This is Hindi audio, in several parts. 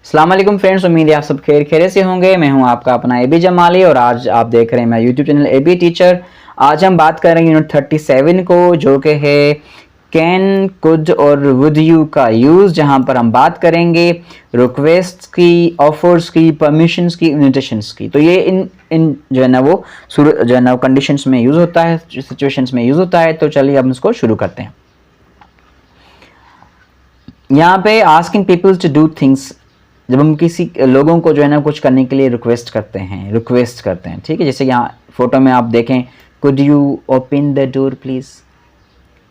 अस्सलाम वालेकुम फ्रेंड्स, उम्मीद है आप सब खैरियत से होंगे। मैं हूं आपका अपना एबी जमाली और आज आप देख रहे हैं मेरा यूट्यूब चैनल एबी टीचर। आज हम बात करेंगे यूनिट 37 को, जो कि है कैन, कुड और वुड यू का यूज़, जहां पर हम बात करेंगे रिक्वेस्ट की, ऑफर्स की, परमिशंस की, इन्विटेशंस की। तो ये इन जो है ना वो कंडीशंस में यूज़ होता है, सिचुएशंस में यूज़ होता है। तो चलिए हम इसको शुरू करते हैं। यहाँ पे asking people to do things, जब हम किसी लोगों को जो है ना कुछ करने के लिए रिक्वेस्ट करते हैं, ठीक है। जैसे यहाँ फोटो में आप देखें, could you open the door please,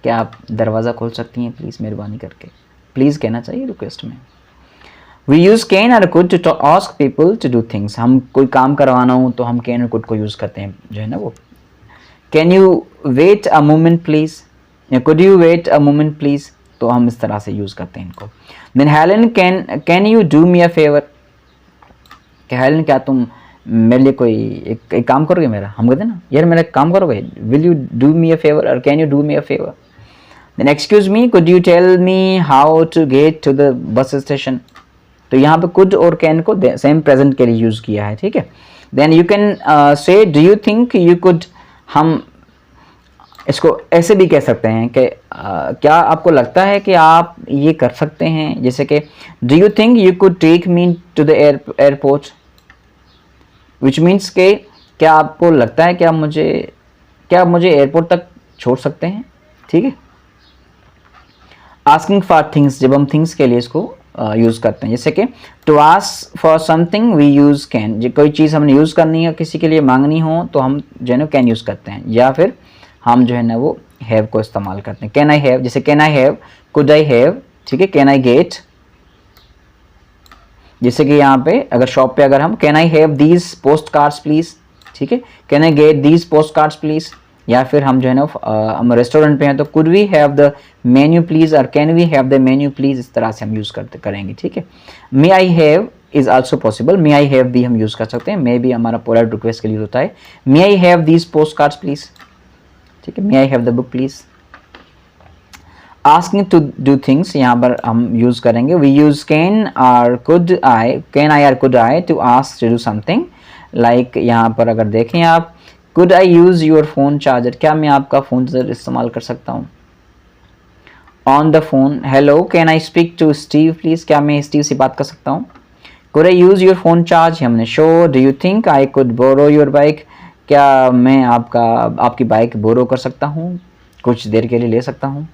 क्या आप दरवाज़ा खोल सकती हैं प्लीज़, मेहरबानी करके। प्लीज़ कहना चाहिए रिक्वेस्ट में। वी यूज़ कैन और could to ask people to do things. हम कोई काम करवाना हो तो हम कैन और कुड को यूज़ करते हैं, जो है ना वो। Can you wait a moment please, या could you wait a moment please, तो हम इस तरह से यूज़ करते हैं इनको। Then Helen, can you do me a favour, कि हेलन क्या तुम मेरे लिए कोई एक काम करोगे मेरा। हम कहते हैं ना यार मेरा काम करोगे, will you do me a favour और can you do me a favour. Then excuse me, could you tell me how to get to the bus station. तो यहाँ पे कुड और कैन को सेम प्रेजेंट के लिए यूज़ किया है, ठीक है। Then you can say do you think you could, हम इसको ऐसे भी कह सकते हैं कि क्या आपको लगता है कि आप ये कर सकते हैं। जैसे कि do you think you could take me to the airport, which means के क्या आपको लगता है कि क्या आप मुझे एयरपोर्ट तक छोड़ सकते हैं, ठीक है। आस्किंग फॉर थिंग्स, जब हम थिंग्स के लिए इसको यूज़ करते हैं। जैसे कि to ask for something we use can, जो कोई चीज़ हमने यूज़ करनी है, किसी के लिए मांगनी हो तो हम जो है ना कैन यूज़ करते हैं, या फिर हम जो है ना वो हैव को इस्तेमाल करते हैं। कैन आई हैव, जैसे can I have, could I have, ठीक है। कैन आई गेट, जैसे कि यहाँ पे अगर शॉप पे अगर हम can I have these post cards please, ठीक है। Can I get these post cards please, या फिर हम जो है ना हम रेस्टोरेंट पे हैं तो could we have the menu please और can we have the menu please, इस तरह से हम यूज़ करेंगे, ठीक है। May I have is also possible, may I have भी हम यूज़ कर सकते हैं। मे भी हमारा पोलाइट रिक्वेस्ट के लिए होता है। May I have these post cards please, ठीक है। May I have the book please. Asking to do things, यहाँ पर हम यूज़ करेंगे वी यूज़ कैन और कुड आई, कैन आई और could I to ask to do something. Like यहाँ पर अगर देखें आप, could I use your phone charger, क्या मैं आपका फ़ोन चार्जर इस्तेमाल कर सकता हूँ। On the phone, hello can I speak to Steve please, क्या मैं स्टीव से बात कर सकता हूँ। Could I use your phone charge, हमने शो। Do you think I could borrow your bike, क्या मैं आपकी बाइक बोरो कर सकता हूँ, कुछ देर के लिए ले सकता हूँ।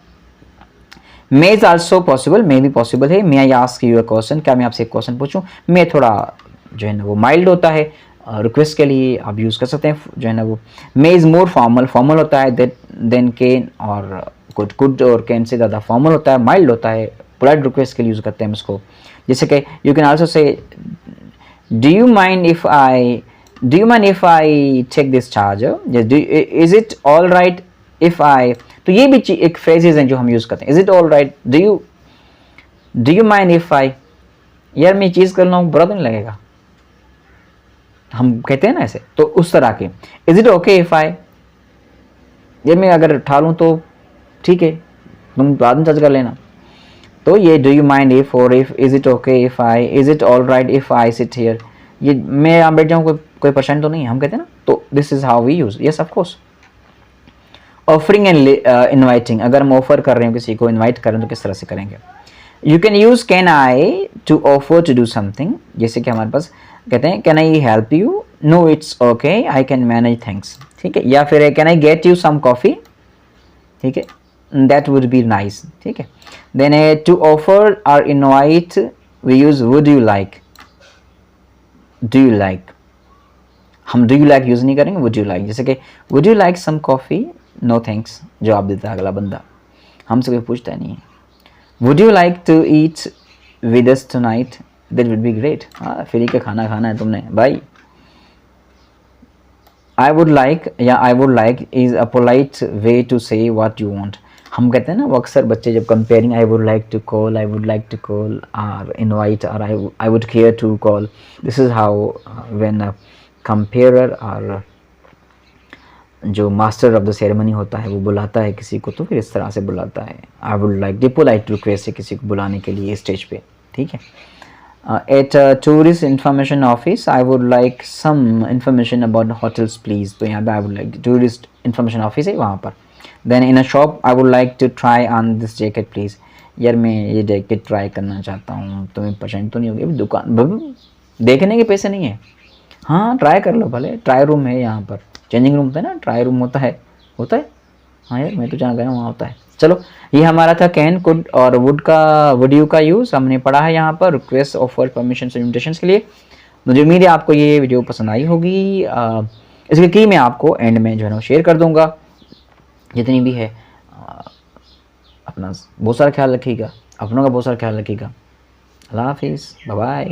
May is also possible, may भी पॉसिबल है। May I ask you a question, क्या मैं आपसे एक क्वेश्चन पूछूं। मे थोड़ा जो है ना वो माइल्ड होता है, रिक्वेस्ट के लिए आप यूज़ कर सकते हैं, जो है ना वो। मे इज़ मोर फॉर्मल, फॉर्मल होता है देन कैन, और कुड और कैन से ज़्यादा फॉर्मल होता है, माइल्ड होता है, पोलाइट रिक्वेस्ट के लिए यूज़ करते हैं हम इसको। जैसे कि you can also say do you mind if I take this charger, is it all right if I. तो ये भी एक फ्रेजेज हैं जो हम यूज़ करते हैं। Is it all right, do you mind if आई, यार मैं चीज़ कर लूँ बुरा तो नहीं लगेगा, हम कहते हैं ना ऐसे। तो उस तरह के is it okay if I, यार मैं अगर उठा लूँ तो ठीक है, तुम बाद में चार्ज कर लेना। तो ये डू यू माइंड इफ़ और if, is it okay if I, is it all right if I sit here, ये मैं यहाँ बैठ जाऊँ कोई परेशानी तो नहीं है, हम कहते हैं ना। तो this is how we use, yes of course. Offering and inviting, अगर हम ऑफर कर रहे हो किसी को, इन्वाइट कर रहे हैं तो किस तरह से करेंगे। You can use can I to offer to do something, जैसे कि हमारे पास कहते हैं can I help you, no it's okay I can manage things, ठीक है। या फिर can I get you some coffee, ठीक है, दैट वुड बी नाइस, ठीक है। देन टू ऑफर और invite we use would you like, do you like, हम डू यू लाइक यूज़ नहीं करेंगे, वुड यू लाइक। जैसे कि would you like some coffee, no thanks जवाब देता है अगला बंदा, हमसे कोई पूछता नहीं है। Would you like to eat with us tonight, that would be great, हाँ फ्री का खाना खाना है तुमने भाई। आई वुड लाइक या I would like is a polite way to say what you want. हम कहते हैं ना वो अक्सर बच्चे जब compering, I would like to call, I would like to call और इन्वाइट और I would care to call, this is how when a comperer और जो मास्टर ऑफ द सेरेमनी होता है वो बुलाता है किसी को, तो फिर इस तरह से बुलाता है। आई would like, the polite request है किसी को बुलाने के लिए स्टेज पे, ठीक है। At tourist information office I would like some information about hotels please. तो यहाँ पे I would like tourist information office है वहाँ पर। Then in a shop I would like to try on this jacket please. यार मैं ये जैकेट ट्राई करना चाहता हूँ, तुम्हें पसंद तो नहीं होगी? अभी दुकान देखने के पैसे नहीं है। हाँ ट्राई कर लो भले, ट्राई रूम है यहाँ पर, चेंजिंग रूम होता है ना, ट्राई रूम होता है, होता है। हाँ यार मैं तो जहाँ गया वहाँ होता है। चलो ये हमारा था कैन, कुड और वुड का, वुड यू का यूज़ हमने पढ़ा है यहाँ पर रिक्वेस्ट ऑफर परमिशन इन्विटेशन के लिए। मुझे उम्मीद है आपको ये वीडियो पसंद आई होगी। इसकी की मैं आपको एंड में जो है ना शेयर कर दूंगा जितनी भी है। अपना बहुत सारा ख्याल रखिएगा, अपनों का बहुत सारा ख्याल रखिएगा। अल्लाह हाफिज़, बाय बाय।